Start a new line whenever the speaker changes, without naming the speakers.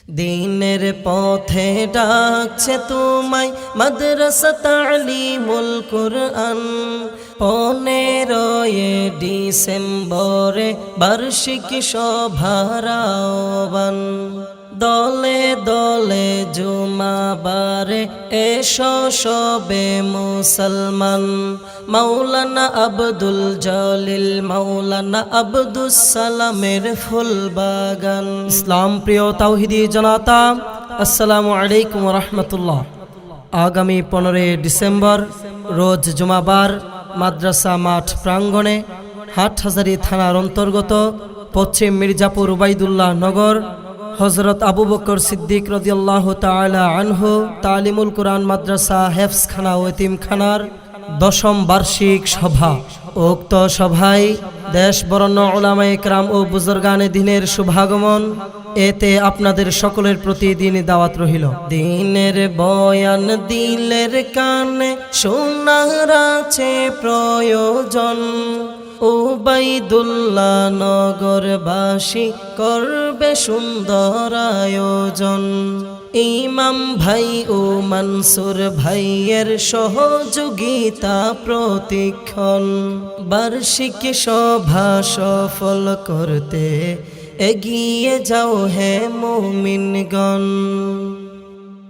দিনের পথে ডাকছে তোমায় মাদ্রাসা তালিমুল কুরআন। 15 ডিসেম্বরে বার্ষিকী সভার আহ্বান। দলে দলে জুমাবারে এসো সবে মুসলমান। মাওলানা আব্দুল জলিল মাওলানা আব্দুস সালামের ফুলবাগান। ইসলাম প্রিয় তাওহীদি জনতা, আসসালামু আলাইকুম ওয়া রাহমাতুল্লাহ। আগামী 15 ডিসেম্বর রোজ জুমাবার মাদ্রাসা মাঠ প্রাঙ্গণে হাটহাজারী থানার অন্তর্গত পশ্চিম মির্জাপুর উবাইদুল্লাহ নগর হযরত আবু বকর সিদ্দিক রাদিয়াল্লাহু তাআলা আনহু তালিমুল কুরআন মাদ্রাসা হেফজখানা ও এতিমখানার 10ম বার্ষিক সভা। উক্ত সভায় দেশ বরেণ্য উলামায়ে কেরাম ও বুজুর্গানে দ্বীনের শুভাগমন। এতে আপনাদের সকলের প্রতি দ্বীনী দাওয়াত রহিল। দ্বীনের বয়ান দিলের কানে শোনার আছে প্রয়োজন। উবাইদুল্লাহ নগরবাসী করবে সুন্দর আয়োজন। ইমাম ভাই ও মনসুর ভাইয়ের সহযোগিতা প্রতিক্ষণ। বার্ষিক সভা সফল করতে এগিয়ে যাও হে মুমিনগণ।